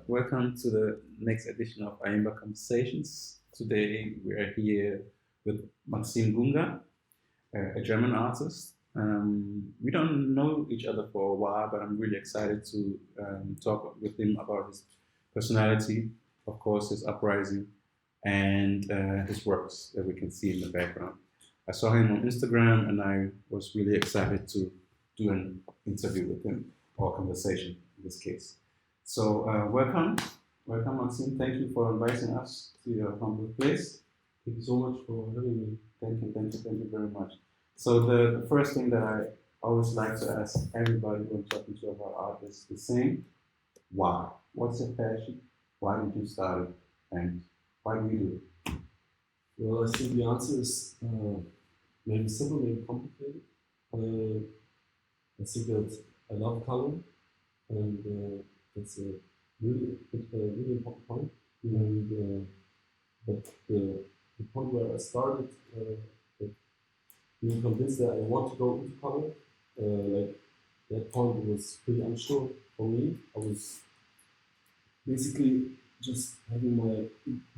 welcome to the next edition of aaimba Conversations. Today we are here with Maxim Gunga, a German artist. We don't know each other for a while, but I'm really excited to talk with him about his personality, of course, his uprising, and his works that we can see in the background. I saw him on Instagram, and I was really excited to do an interview with him, or conversation in this case. So welcome Maxim. Thank you for inviting us to your humble place. Thank you so much for having me. Thank you very much. So the first thing that I always like to ask everybody who I'm talking to about art is the same. Why? What's your passion? Why did you start it? And why do you do it? Well, I think the answer is maybe simple, maybe complicated. I think that I love color, and that's a really important point. And but the point where I started, like being convinced that I want to go into color, like that point was pretty unsure for me. I was basically just having my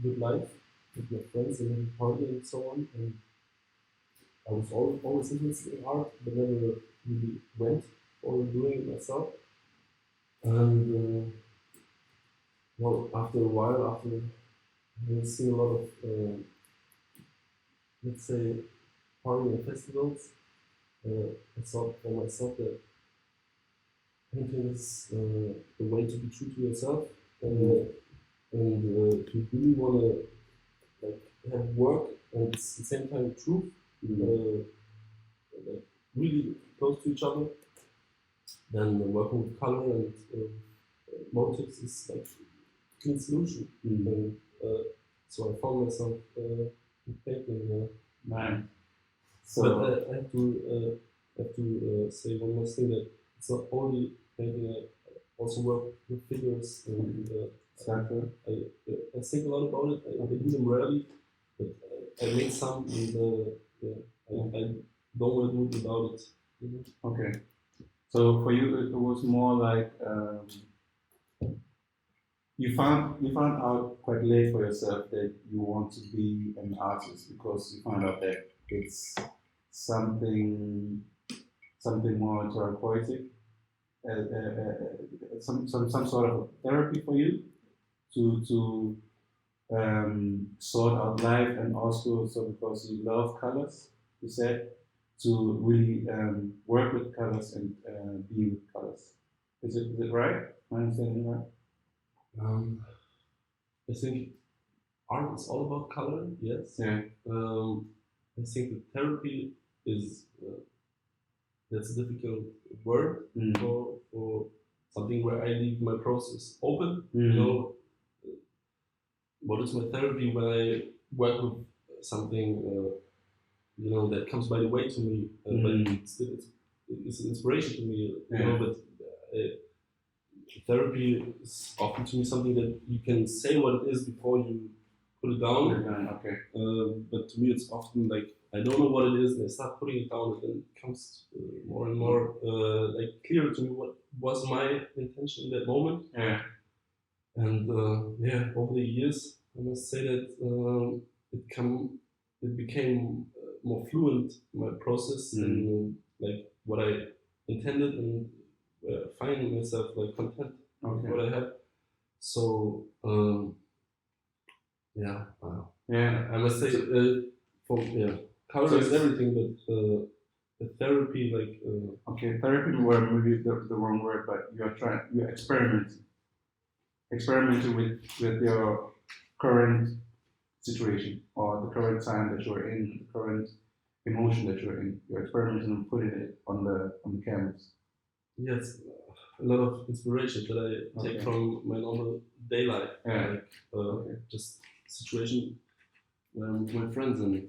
good life with my friends and having party and so on. And I was always interested in art, but never really went for doing it myself. And well, after a while, after having seen a lot of, let's say, party and festivals, I thought for myself that painting is the way to be true to yourself, and to really want to like have work and at the same time truth, like really close to each other. Then working with color and motives is like a clean solution. And, so I found myself in painting. Nice. But I have to say one more thing, that it's not only painting. I also work with figures and I think a lot about it. I do them rarely, but I make some, and I don't want to do it without it. Okay. So for you, it was more like you found out quite late for yourself that you want to be an artist because you found out that it's something more therapeutic, some sort of therapy for you to sort out life, and also so because you love colors, you said, to really work with colors and be with colors. Is it right? Am I understanding right? I think art is all about color, yes. Yeah. I think the therapy is that's a difficult word for something where I leave my process open. You know, what is my therapy when I work with something you know, that comes by the way to me, but it's an inspiration to me. You know, but therapy is often to me something that you can say what it is before you put it down. Okay. But to me, it's often like I don't know what it is, and I start putting it down, and then it becomes more and more like clear to me what was my intention in that moment. Yeah. And over the years, I must say that it became more fluent in my process and like what I intended, and finding myself like content with what I have. So I must say color is everything, but the therapy, like therapy were maybe the wrong word, but you're experimenting with your current situation or the current time that you're in, the current emotion that you're in. You're experimenting and putting it on the canvas. Yes, a lot of inspiration that I take from my normal day life, just situation with my friends, and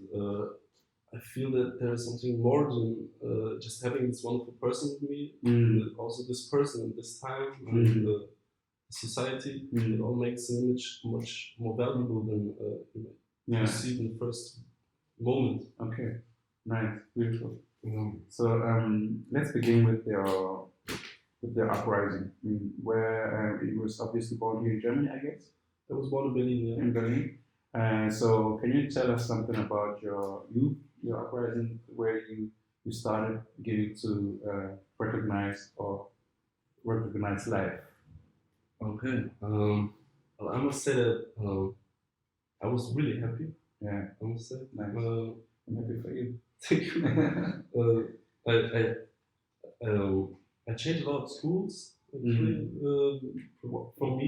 I feel that there is something more than just having this wonderful person with me, but also this person at this time, and society. It all makes an image much more valuable than you see it in the first moment. Okay, nice, beautiful. So let's begin with with the uprising? I mean, where it was obviously born here in Germany, I guess, I was born in Berlin, yeah. in Berlin. So can you tell us something about your youth, your uprising, where you started getting to recognize life? Okay. Well, I must say that I was really happy. Yeah, I must say. nice. I'm happy for you. Thank you. I changed a lot of schools. Actually, for me,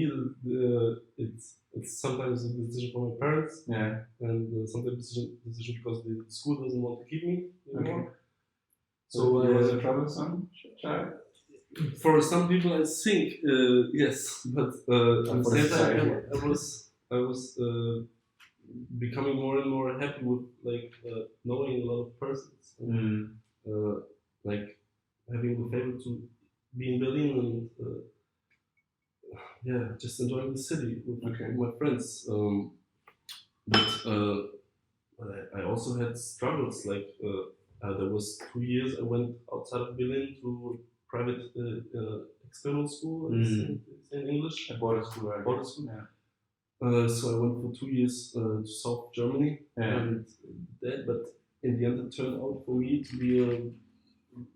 it's sometimes a decision from my parents, Yeah. and sometimes decision because the school doesn't want to keep me anymore. Okay. So you was a troublesome child? For some people, I think yes, but at the same time, I was becoming more and more happy with like knowing a lot of persons, and, like having the favor to be in Berlin and yeah, just enjoying the city with my friends. But I also had struggles. Like there was 2 years I went outside of Berlin to private external school in English. A border school. Border school. Yeah. So I went for 2 years to South Germany, and but in the end it turned out for me to be a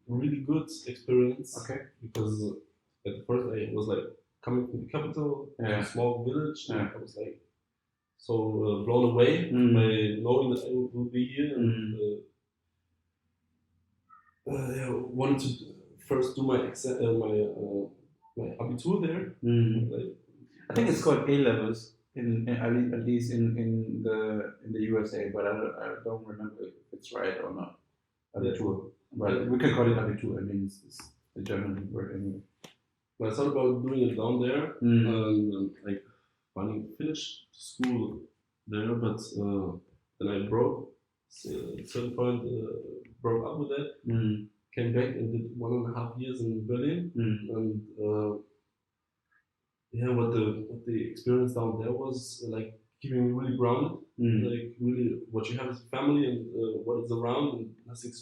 really good experience. Okay. Because at first I was like coming from the capital, a small village, and I was like so blown away by knowing that I will be here, and wanted to first do my my Abitur there. Like, I think it's called A levels at least in the USA, but I don't remember if it's right or not. Abitur, but we can call it Abitur. I mean, it's the German word anyway. But I thought about doing it down there, and like finally finished school there, but then I broke. So at a certain point, broke up with that. Came back and did 1.5 years in Berlin, and yeah, what the experience down there was like keeping me really grounded, like really what you have as a family and what is around, and nothing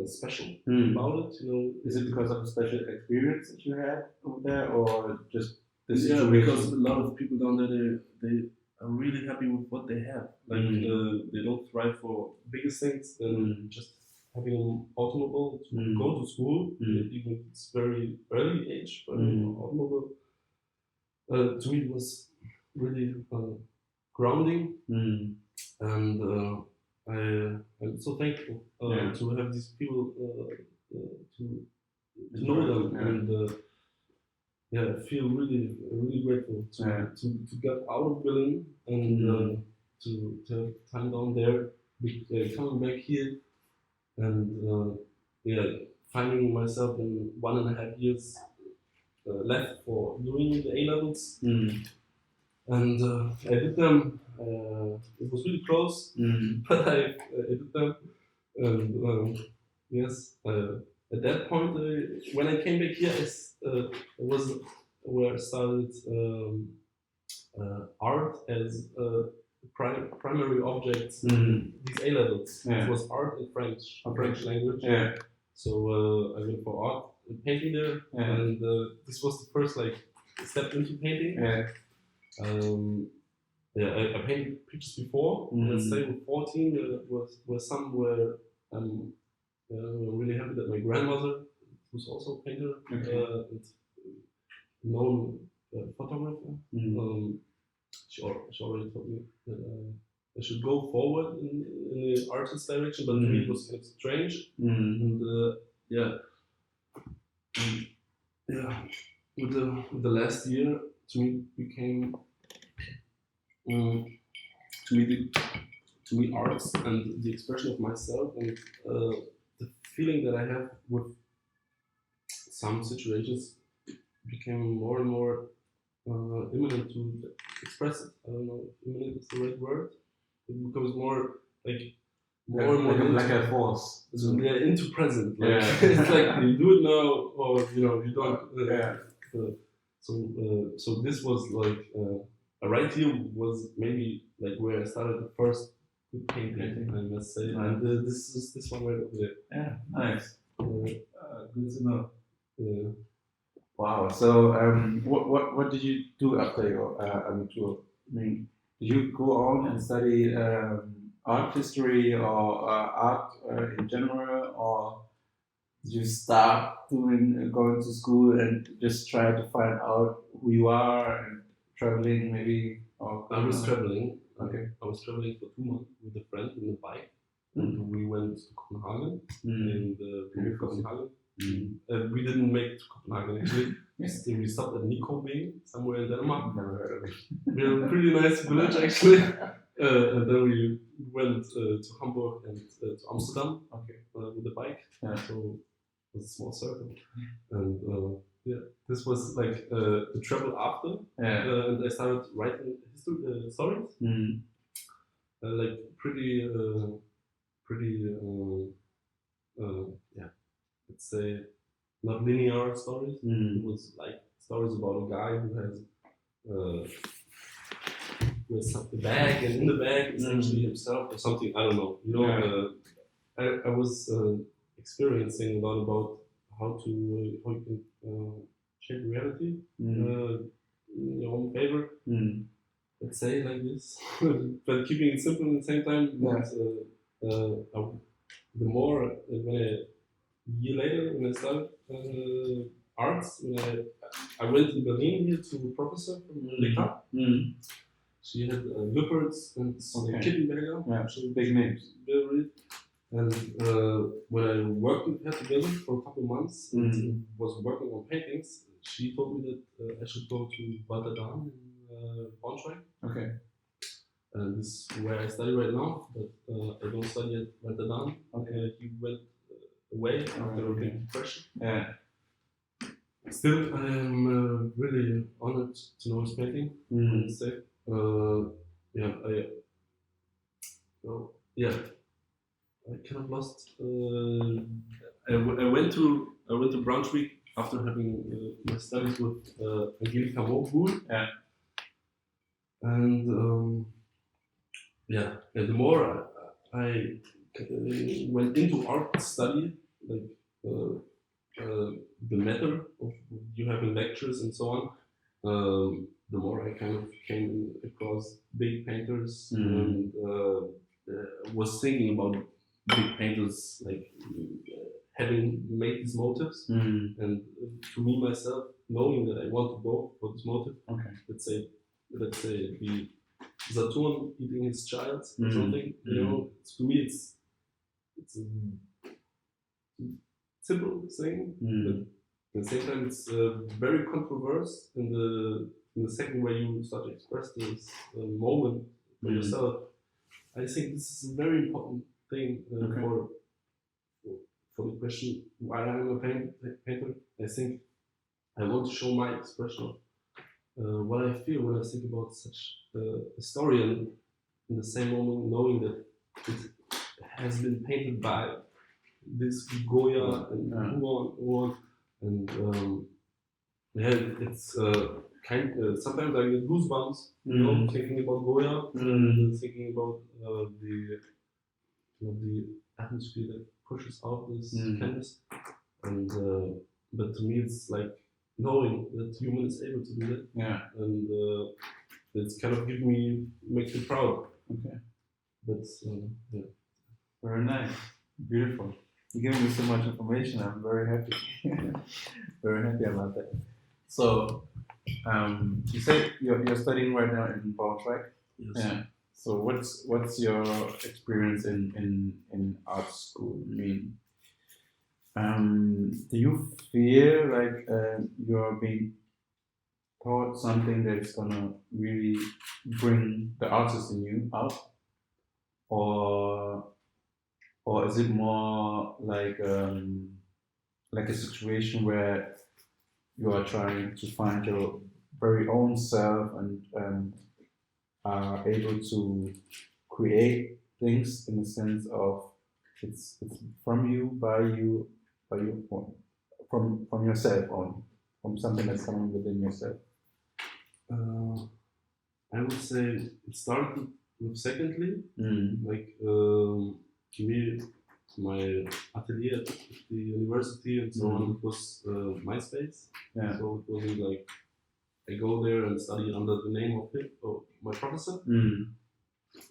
special about it. You know, is it because of the special experience that you had over there, or just the situation? Yeah, because a lot of people down there they are really happy with what they have. Like they don't thrive for bigger things than just having an automobile to go to school, even if it's very early age. But automobile to me it was really grounding, and I'm so thankful to have these people to know them, and I feel really grateful to get out of Berlin and to have time down there, coming back here, and finding myself in 1.5 years left for doing the A levels, and I did them. It was really close, but I did them, and yes. At that point, when I came back here, it was where I started art as primary objects in these A levels. It was art and French, French language. So I went for art and painting there, and this was the first like step into painting. I painted pictures before. Let's say with 14, was somewhere. We're really happy that my grandmother, who's also a painter and known photographer, she already told me that I should go forward in the artist direction, but to me it was kind of strange. And with the last year, to me became to me arts and the expression of myself and the feeling that I have with some situations became more and more imminent to express it. I don't know if imminent is the right word. It becomes more like more and more like a force. Into present. Like, it's like you do it now, or you don't. So this was like right here was maybe like where I started the first good painting, I must say. And this is this one right over there. Yeah, nice. Good to know. Wow. So, what did you do after your tour? I mean, did you go on and study art history or art in general, or did you start doing going to school and just try to find out who you are and traveling maybe? Or I was traveling. Okay. I was traveling for 2 months with a friend in a bike, and we went to Copenhagen. And from Copenhagen, we didn't make it to Copenhagen actually. We stopped at Nykøbing, somewhere in Denmark. Never heard of it. We're a pretty nice village actually. And then we went to Hamburg and to Amsterdam with the bike. Yeah. So it was a small circle. And this was like the travel after. Yeah. And I started writing history stories. Like pretty, let's say not linear stories. It was like stories about a guy who has the bag, and in the bag is actually himself or something. I don't know. You know, I was experiencing a lot about how you can shape reality in your own favor. Let's say like this, but keeping it simple at the same time. The more a year later, when I started arts, when I went to Berlin here to a professor from LK. She had leopards and Kittenberger. Yeah, big names. And when I worked with her together for a couple of months and was working on paintings, she told me that I should go to Walter Dahn in Braunschweig. Okay. This is where I study right now, but I don't study at Walter Dahn. He went away after a big depression. Yeah. Still, I am really honored to know his painting. I kind of lost. I went to Braunschweig after having my studies with Angelika Mogbul. Yeah. And and the more I went into art study, like the matter of you having lectures and so on, the more I kind of came across big painters and was thinking about big painters like having made these motives, and to me myself knowing that I want to go for this motive. Let's say the Saturn eating his child or something. You know, to me it's a simple thing, but at the same time it's very controversial in the second way you start to express this moment for yourself. I think this is a very important thing for the question why I'm a painter. I think I want to show my expression of what I feel when I think about such a story, and in the same moment knowing that it has been painted by this Goya and who on, and it's sometimes I get goosebumps, you know, thinking about Goya and thinking about the atmosphere that pushes out this canvas, and but to me it's like knowing that human is able to do that, and it's kind of makes me proud. But very nice, beautiful. You're giving me so much information. I'm very happy, very happy about that. So, you said you're studying right now in Braunschweig. Yes. Yeah. So what's your experience in art school? I mean, do you feel like you're being taught something that is gonna really bring the artist in you out, or is it more like a situation where you are trying to find your very own self and are able to create things in the sense of it's from you, by you, from yourself only, from something that's coming within yourself? I would say it started with secondly, like to me my atelier at the university and so on, it was MySpace. Yeah. So it wasn't like I go there and study under the name of him or my professor.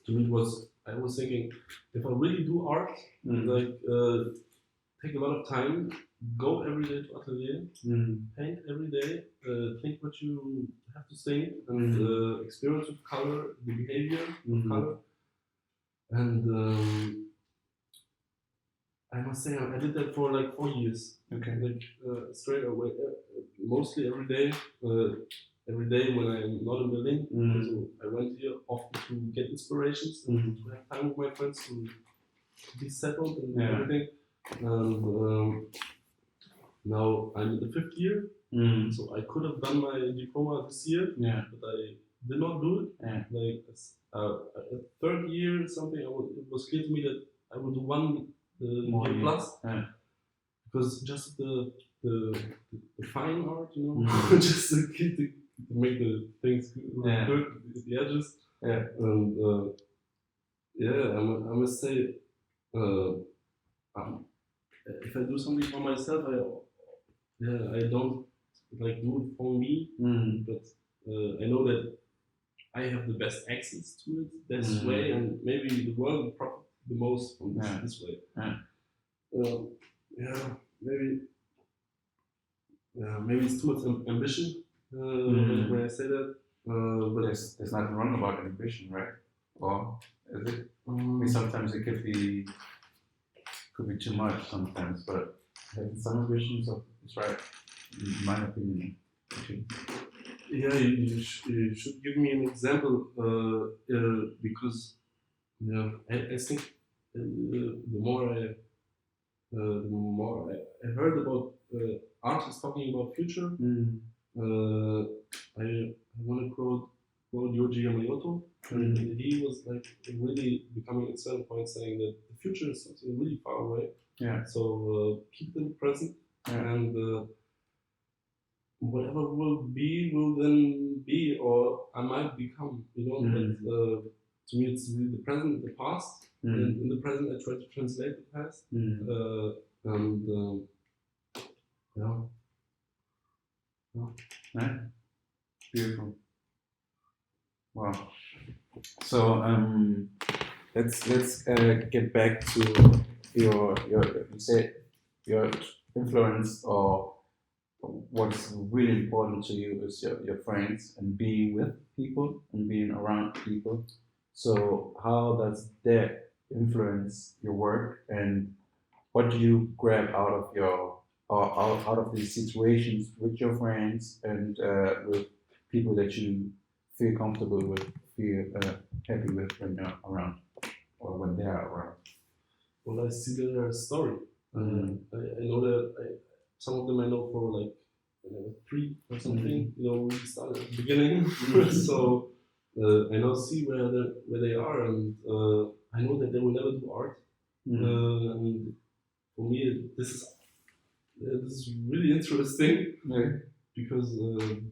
To me, I was thinking, if I really do art, like take a lot of time, go every day to atelier, paint every day, think what you have to think, and experience with color, the behavior of color. And I must say, I did that for like 4 years. Okay. Like straight away, mostly every day. Every day when I'm not in Berlin, so I went here often to get inspirations and to have time with my friends to be settled and everything. And now I'm in the 5th year, so I could have done my diploma this year, but I did not do it. Like at 3rd year or something, it was clear to me that I would do one year plus, because just the fine art, you know, just to make the things good at the edges. And I must say, if I do something for myself, I don't like do it for me, but I know that I have the best access to it this way, and maybe the world will profit the most from this way. Maybe it's too much ambition when I say that. But there's nothing wrong about ambition, right? Or is it? Sometimes it could be too much sometimes, but some ambitions is right, in my opinion. Yeah, you should give me an example, because I think the more I heard about artists talking about future, I want to quote Yoji Yamamoto, and he was like really becoming at certain point saying that the future is something really far away. So keep it in the present, and whatever will then be, or I might become, you know. But to me, it's really the present, the past, and in the present, I try to translate the past. Beautiful. Wow. So let's get back to your you said your influence, or what's really important to you is your friends and being with people and being around people. So how does that influence your work, and what do you grab out of out of these situations with your friends and with people that you feel comfortable with, feel happy with when you're around or when they are around? Well, I see their story. I know that some of them I know for like 3 or something. You know, we started at the beginning, so I see where they are, and I know that they will never do art. And for me, this is really interesting, because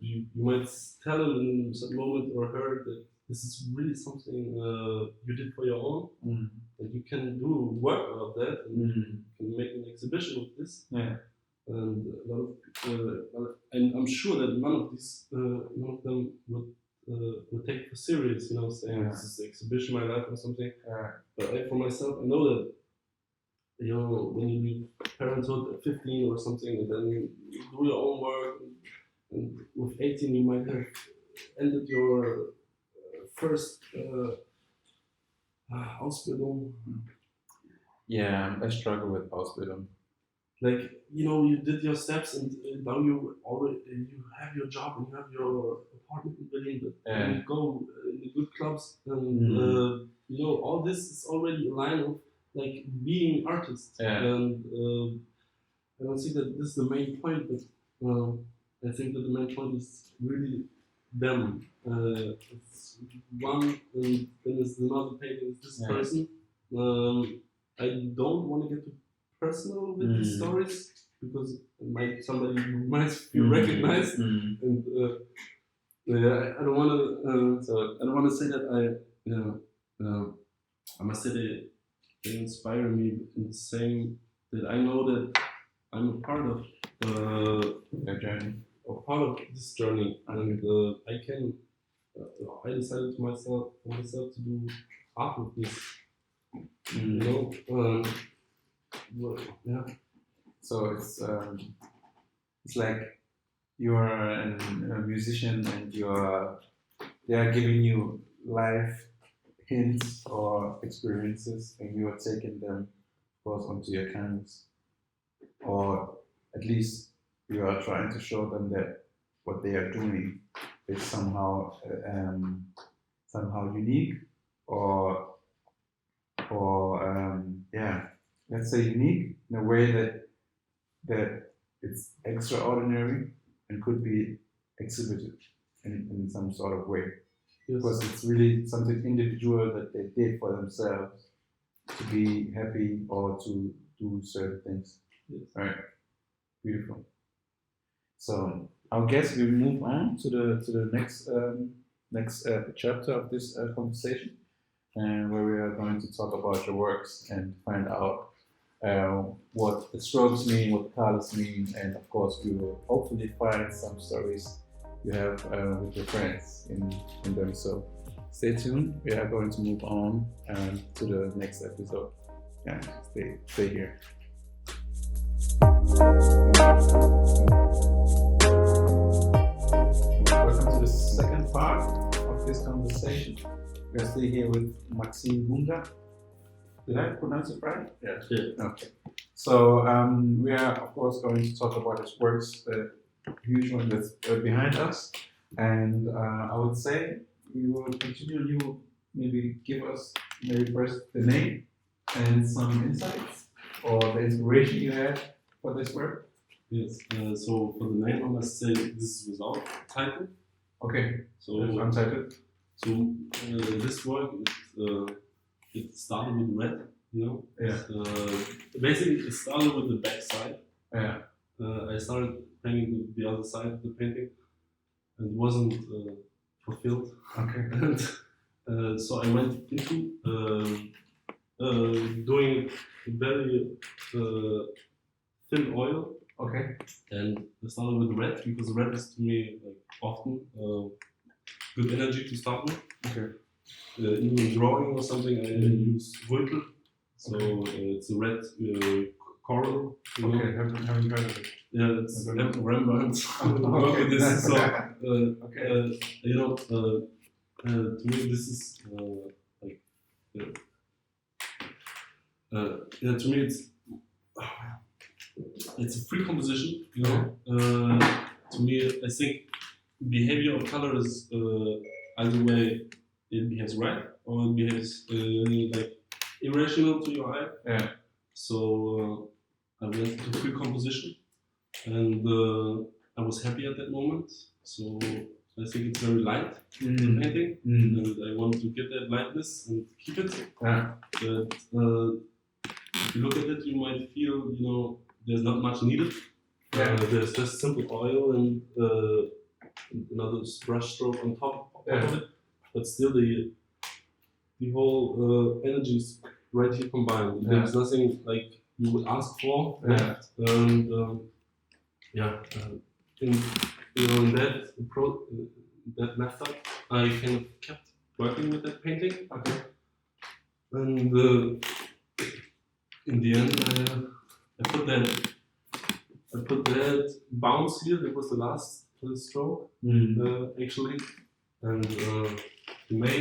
you might tell them in some moment or her that this is really something you did for your own, that you can do work out of that, and can make an exhibition with this. And a lot of and I'm sure that none of them would take it for serious, you know, saying this is the exhibition my life or something. But for myself, I know that, you know, when you leave parenthood at 15 or something, and then you do your own work, and with 18 you might have ended your first Ausbildung. Yeah, I struggle with Ausbildung. Like, you know, you did your steps, and now you have your job and you have your apartment in Berlin, but you go in the good clubs, and you know, all this is already a line of like being artists. And I don't think that this is the main point, but I think that the main point is really them. It's one, and then there's another painting, it's this person. I don't want to get too personal with these stories, because somebody might feel recognized, and I don't want to. So I don't want to say that I must say they inspire me in the same that I know that I'm a part of a journey. or part of this journey, and I can. I decided for myself to do art with this. You know, yeah. So it's like you're a musician and they are giving you life hints or experiences, and you are taking them, of course, onto your canvas, or at least you are trying to show them that what they are doing is somehow unique, or yeah, let's say unique in a way that it's extraordinary and could be exhibited in some sort of way. Yes. Because it's really something individual that they did for themselves to be happy or to do certain things. Yes. Right? Beautiful. So I guess we move on to the next chapter of this conversation, and where we are going to talk about your works and find out what the strokes mean, what the colors mean, and of course we will hopefully find some stories you have with your friends in them. So stay tuned. We are going to move on to the next episode. Yeah, stay here. Welcome to the second part of this conversation. We are still here with Maxim Gunga. Did I pronounce it right? Yeah. Okay. So we are, of course, going to talk about his works, the huge one that's behind us. And I would say we will continue. You will maybe give us maybe first the name and some insights or the inspiration you had for this work. Yes. So for the name, I must say this is without title. Okay. So untitled. So this work it started with red, you know. Yeah. Basically, it started with the back side. Yeah. I started painting the other side of the painting, and it wasn't fulfilled. Okay. And so I went into doing very thin oil. Okay. And I started with red because red is to me like often good energy to start with. Okay. Even drawing or something, I use Wurtel. So it's a red coral. Okay, haven't heard of it. Yeah, it's Rembrandt. Work with this. So, you know, to me this is like, yeah, to me it's a free composition. You know, to me I think behavior of color is either way it behaves right or it behaves like irrational to your eye. Yeah. So I went into free composition, and I was happy at that moment. So I think it's very light the painting, and I want to get that lightness and keep it. Yeah. But if you look at it, you might feel, you know, there's not much needed. Yeah. There's just simple oil and another brush stroke on top of it. But still, the whole energy is right here combined. Yeah. There's nothing like you would ask for. Yeah. And in that method, I kind of kept working with that painting. Okay. And in the end, I put that bounce here. That was the last stroke, actually, and you may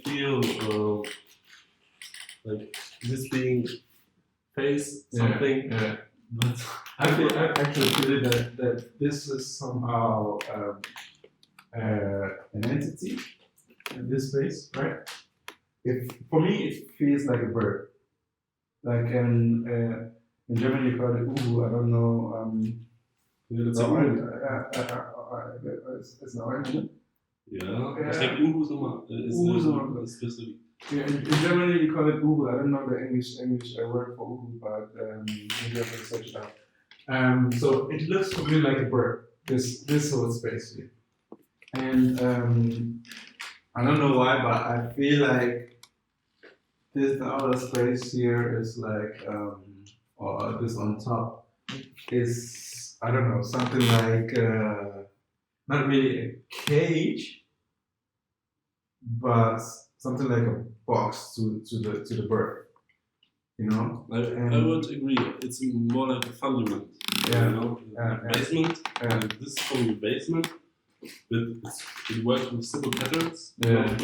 feel like this being face something, but I actually feel that this is somehow an entity in this space, right? For me, it feels like a bird. Like in German, you call it Uhu. I don't know. It's an orange. Yeah, ich denke, Uhu ist nochmal specific. Yeah, in Germany you call it Uhu. I don't know the English word for Uhu, but maybe I can search it out. So it looks to me like a bird. This whole space here, and I don't know why, but I feel like this the outer space here is like, or this on top is, I don't know, something like, not really a cage, but something like a box to the bird, you know? I would agree. It's more like a fundament. Yeah. You know, basement. Yeah. This is probably a basement, but it works with simple patterns. Yeah.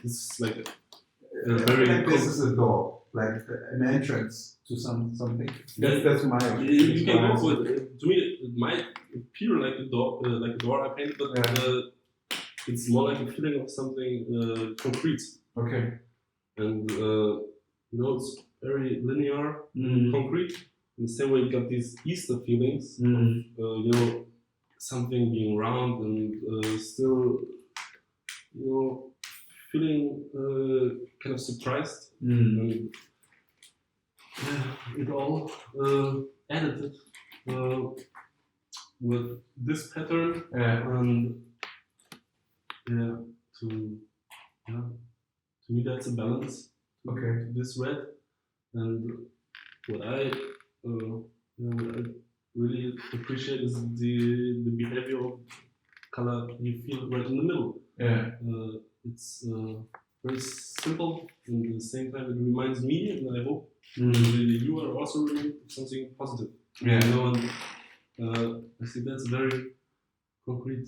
This is like a very like this is a door, like an entrance to something. That's my. You can work with it. To me, it might appear like a door I painted, but it's more like a feeling of something concrete. Okay. And you know, it's very linear, concrete. In the same way, you got these Easter feelings of you know, something being round and still, you know, feeling kind of surprised. And, it all edited with this pattern and to me that's a balance. Okay. To this red, and what I really appreciate is the behavior of color you feel right in the middle. Yeah. It's very simple, and at the same time it reminds me, and I hope you are also reminded of something positive. Yeah. You know, and I think that's very concrete,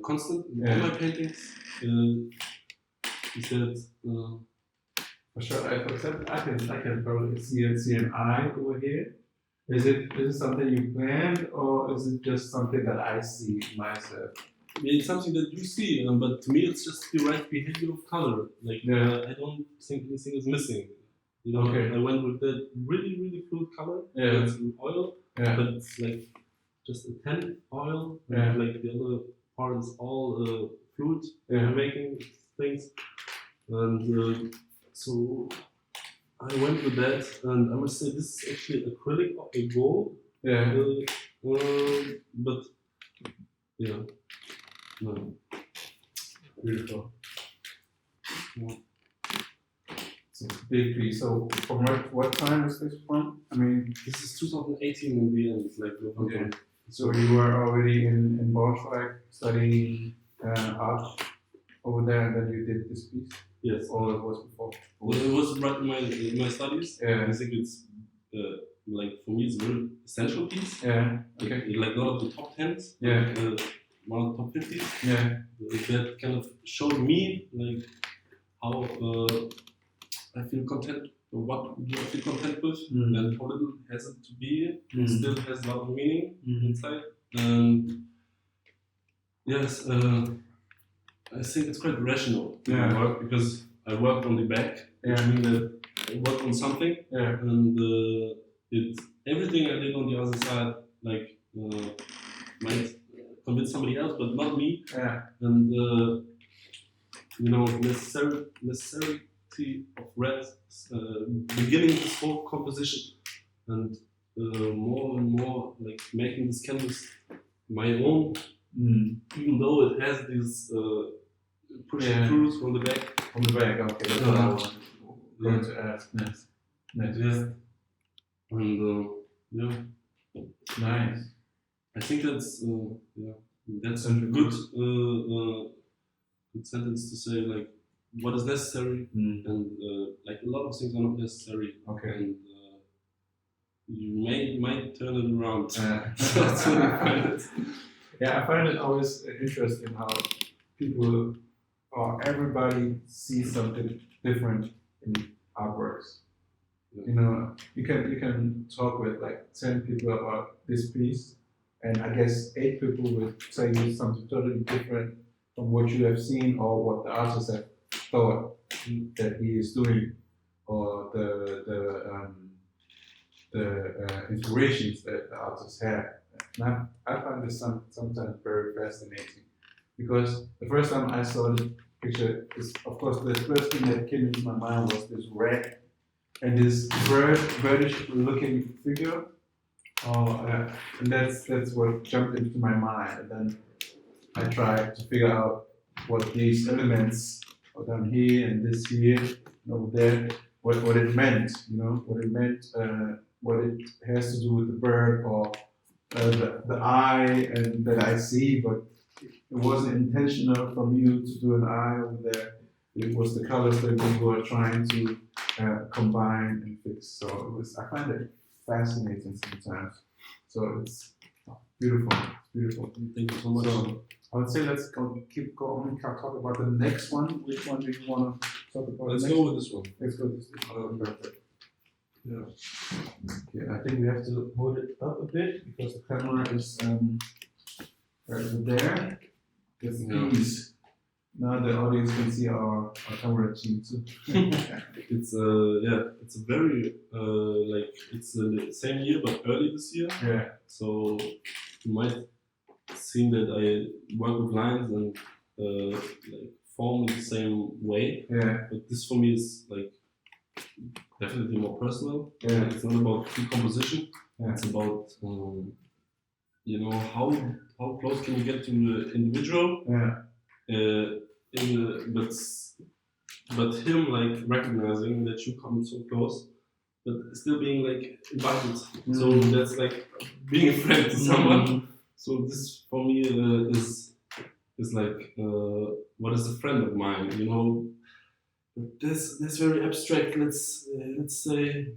constant in all my paintings. Is that for sure, I can probably see an eye over here. Is it something you planned, or is it just something that I see myself? It's something that you see, but to me it's just the right behavior of color. Like I don't think anything is missing. You know, I went with that really fluid color. It's oil, but it's like just a 10 oil. And like the other part is all fluid making things, and so I went with that, and I must say this is actually acrylic of a gold. But no. Beautiful. It's a big piece. So from what time is this from? I mean, this is 2018 in the end. Like so you were already in Braunschweig studying art over there, and then you did this piece. Yes. Or it was before? Well, it was right in my studies. I think it's like for me it's a very essential piece. Like not of the top 10s. One of the top 50s. That kind of showed me like how I feel content, or what do I feel content with, and how little has it to be. It still has a lot of meaning inside. And yes, I think it's quite rational in my work, because I work on the back, which means that I work on something, and everything I did on the other side, like might convince somebody else, but not me. And you know, necessity of red beginning this whole composition, and more and more like making this canvas my own, even though it has these pushing throughs from the back. From the back, okay. That's what I was going to ask next. And nice. I think that's a good good sentence to say, like what is necessary, and like a lot of things are not necessary. And you might turn it around. I find it always interesting how people or everybody sees something different in artworks. You know, you can talk with like 10 people about this piece, and I guess 8 people will tell you something totally different from what you have seen or what the artist have thought that he is doing, or the inspirations that the artist had. And I find this sometimes very fascinating, because the first time I saw the picture, is of course the first thing that came into my mind was this red and this birdish looking figure. And that's what jumped into my mind. And then I tried to figure out what these elements are down here and this here and over there, what it meant, you know, what it meant, what it has to do with the bird or the eye and that I see, but it wasn't intentional from you to do an eye over there. It was the colors that we were trying to combine and fix. So it was, I find it fascinating sometimes. So it's beautiful, it's beautiful. Thank you so much. So I would say let's keep going, talk about the next one. Which one do you want to talk about? Let's go with this one. Let's go with this one. Perfect. Yeah. Okay, I think we have to hold it up a bit because the camera is right over there. It's peace. Now the audience can see our camera team too. It's it's a very like it's the same year but early this year. Yeah. So you might seem that I work with lines and like form in the same way. Yeah. But this for me is like definitely more personal. Yeah. It's not about composition. Yeah. It's about you know how close can you get to the individual. Yeah. But him like recognizing that you come so close, but still being like invited. So that's like being a friend to someone. So this for me is like what is a friend of mine, you know? This very abstract. Let's say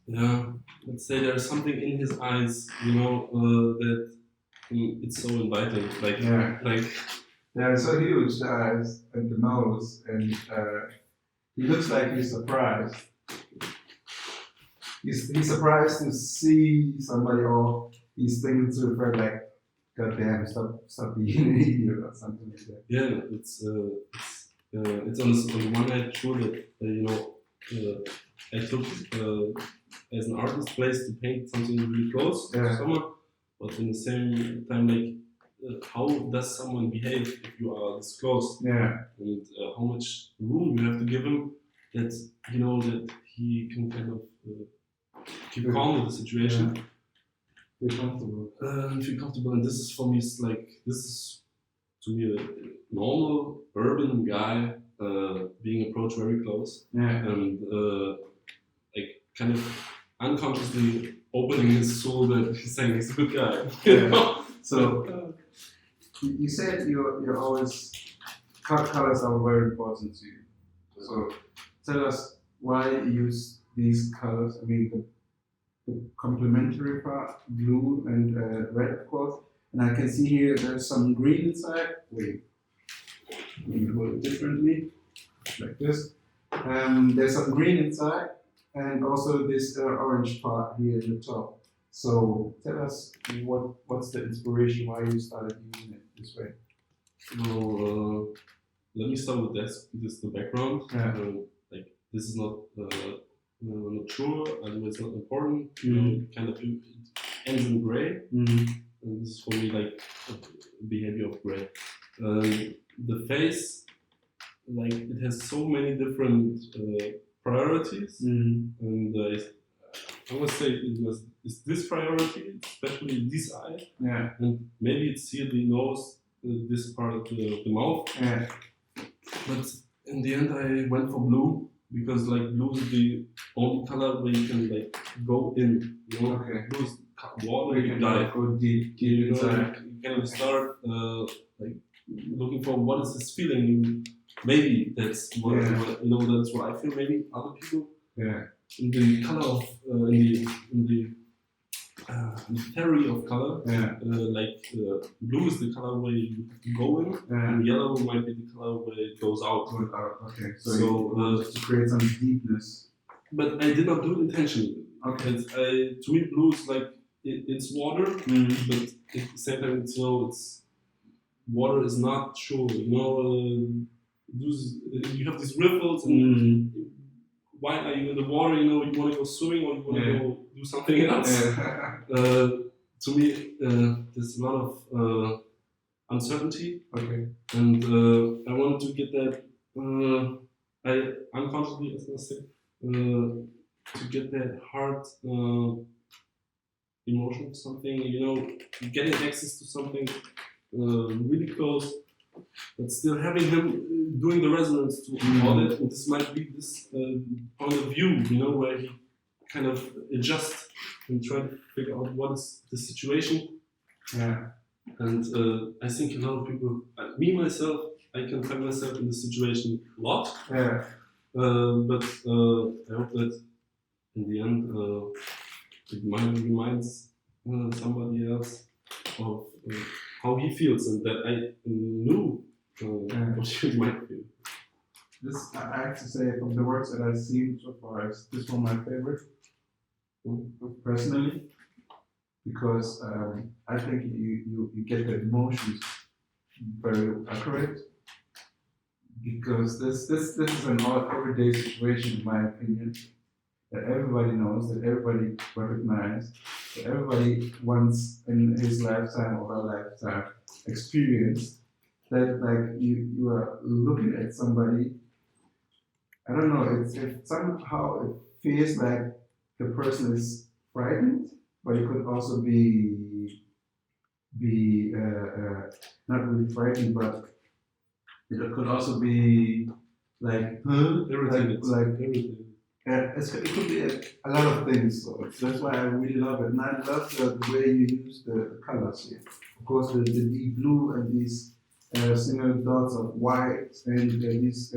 let's say there's something in his eyes, you know, that it's so inviting. Like They're so huge, the eyes and the nose, and he looks like he's surprised. He's surprised to see somebody, or he's thinking to a friend like, "God damn, stop being an idiot," or something like that. Yeah, it's on the one hand true that you know I took as an artist place to paint something really close to someone, but in the same time like. How does someone behave if you are this close? Yeah. And how much room you have to give him that you know that he can kind of keep calm with the situation. Yeah. Feel comfortable. Feel comfortable, and this is for me. It's like this is to me a normal urban guy being approached very close, and like kind of unconsciously opening his soul that he's saying he's a good guy. Yeah. So. You said you're always colors are very important to you. So tell us why you use these colors. I mean the complementary part, blue and red, of course. And I can see here there's some green inside. Wait, let me hold it differently, like this. There's some green inside, and also this orange part here in the top. So tell us what's the inspiration, why you started using it this way. Well, let me start with this. This is the background. Yeah. Like this is not not true, and it's not important. Kind of it ends in gray, and this is for me like a behavior of gray. The face, like it has so many different priorities, and I would say it's this priority, especially this eye, and maybe it's here the nose, this part of the mouth. Yeah. But in the end, I went for blue because like blue is the only color where you can like go in. You know, blue is water. You can dive. Go deep You know, inside. you can start like looking for what is this feeling. Maybe that's what you know. That's what I feel. Maybe other people. Yeah. In the color of in the theory of color, blue is the color where you have to go in, and yellow might be the color where it goes out. Okay, So to create some deepness. But I did not do it intentionally. Okay. To me, blue is like it's water, but at the same time, it's water is not sure. You know, you have these ripples and. Why are you in the water? You know, you want to go swimming or you want to go do something else. To me, there's a lot of uncertainty. Okay. And I wanted to get that. I unconsciously, as I say, to get that heart emotion, something. You know, getting access to something really close. but still having him doing the resonance to all that, and this might be this point of view, you know, where he kind of adjusts and try to figure out what is the situation. Yeah. And I think a lot of people, me myself, I can find myself in this situation a lot. Yeah. But I hope that in the end it might reminds somebody else of how he feels, and that I knew what he might feel. This, I have to say, from the works that I've seen so far, this one my favorite, personally, because I think you get the emotions very accurate. Because this is an everyday situation, in my opinion, that everybody knows, that everybody recognizes, that everybody once in his lifetime or her lifetime experienced. That like you are looking at somebody, I don't know, it somehow it feels like the person is frightened, but it could also be not really frightened, but it could also be like Everything. it could be a lot of things. So that's why I really love it, and I love the way you use the colors here. Of course, the deep blue and these single dots of white and these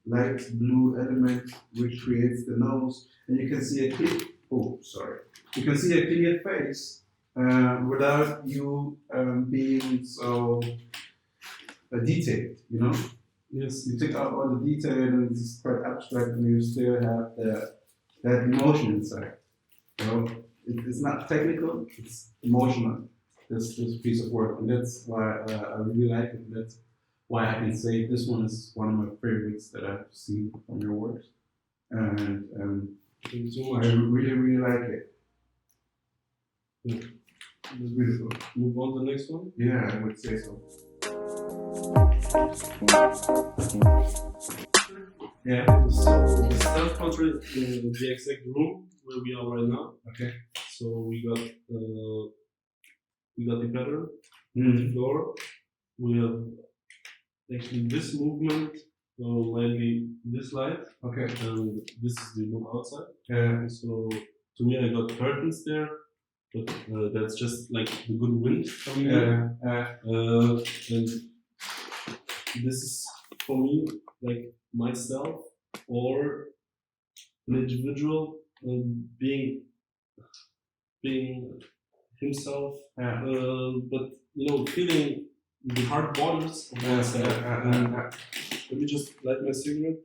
light blue element which creates the nose, and you can see a clear. You can see a clear face without you being so detailed. You know. Yes. You take out all the detail and it's quite abstract, and you still have that emotion inside. So it's not technical; it's emotional. This piece of work, and that's why I really like it. That's why I can say this one is one of my favorites that I've seen from your works, and thank you so much. I really like it. Yeah. It's beautiful. Move on to the next one. Yeah, I would say so. Yeah. So the self-portrait in the exact room where we are right now. Okay. So we got the pattern Mm-hmm. on the floor. We have actually this movement, mainly this light. Okay. And this is the room outside. Yeah. So to me, I got curtains there, but that's just like the good wind coming in. And this is for me like myself or an individual being himself, but you know, feeling the hard borders of myself. Let me just light my cigarette.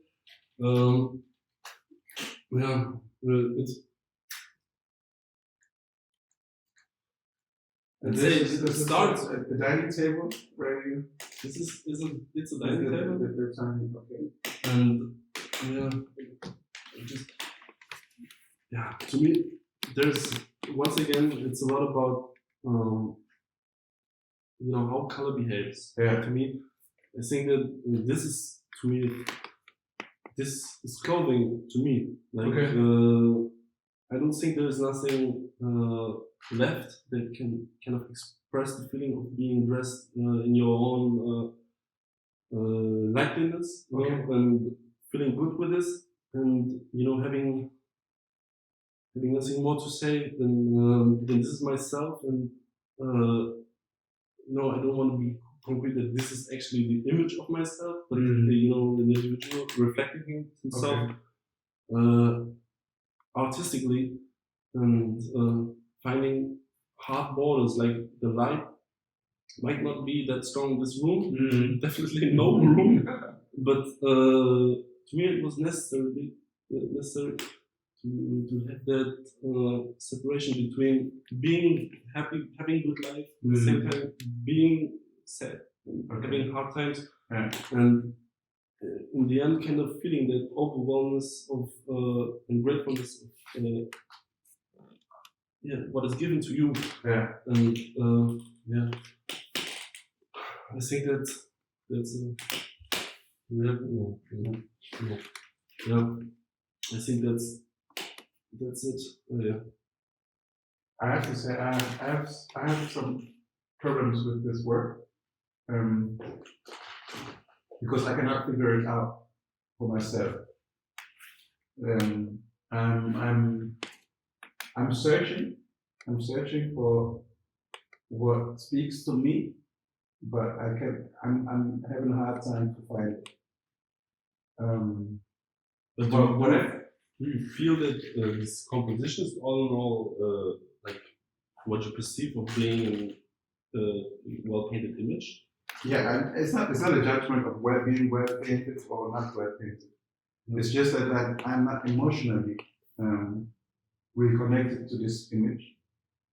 It starts at the dining table where you. It's a dining table. Okay. And to me, there's once again, it's a lot about you know, how color behaves. Yeah. To me, I think that this is clothing to me. Like I don't think there's nothing left that can kind of express the feeling of being dressed in your own likeliness, you know, and feeling good with this, and you know, having nothing more to say than this is myself, and you know, I don't want to be concrete that this is actually the image of myself, but you know, an individual reflecting himself artistically, and finding hard borders, like the light might not be that strong in this room, definitely no room, but to me it was necessary to have that separation between being happy, having good life, at the same time being sad, and having hard times, and in the end, kind of feeling that overwhelmness of and gratefulness of what is given to you, and I think that's I think that's it. I have to say I have some problems with this work. um, because I cannot figure it out for myself. I'm searching. I'm searching for what speaks to me, but I'm having a hard time to find it. But do you feel that this composition is all in all like what you perceive of being a well-painted image? Yeah, it's not a judgment of being well painted or not well painted. It's just that I'm not emotionally really connected to this image.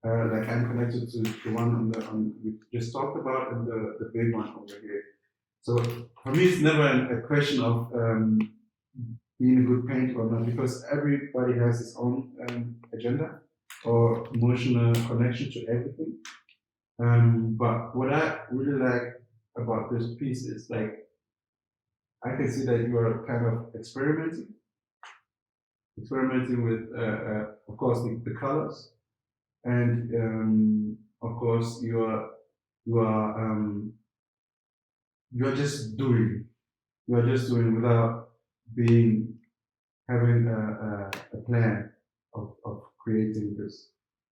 Like I'm connected to the one we just talked about and the big one over here. So for me, it's never a question of being a good painter or not, because everybody has his own agenda or emotional connection to everything. But what I really like about this piece is like I can see that you are kind of experimenting with, of course, the colors, and of course you are just doing. You are just doing without having a plan of creating this.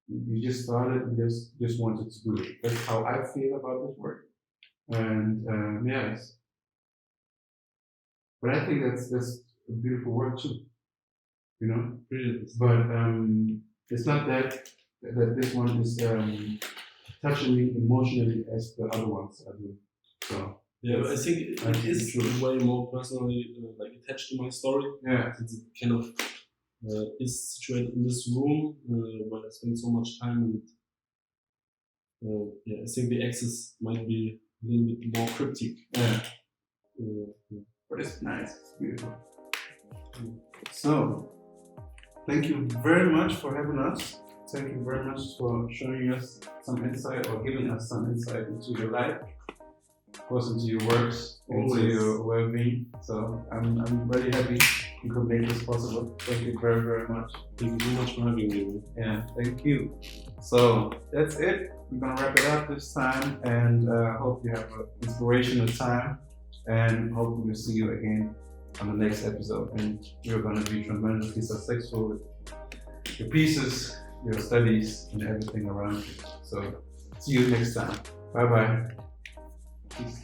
You just started and just wanted to do it. That's how I feel about this work. And yes, but I think that's a beautiful work too. You know, but it's not that this one is touching me emotionally as the other ones are doing. So. Yeah, but I think it is way more personally like attached to my story. Yeah, since it kind of is situated in this room where I spend so much time, and yeah, I think the access might be a little bit more cryptic. Yeah, but it's nice. It's beautiful. So, thank you very much for having us. Thank you very much for showing us some insight or giving us some insight into your life. Of course, into your works, into your well-being. So I'm very happy you could make this possible. Thank you very, very much. Thank you very much for having me. Yeah, thank you. So that's it. We're gonna wrap it up this time, and hope you have an inspirational time, and hope we'll see you again on the next episode. And you're gonna be tremendously successful with your pieces, your studies, and everything around you. So see you next time. Bye bye. Peace.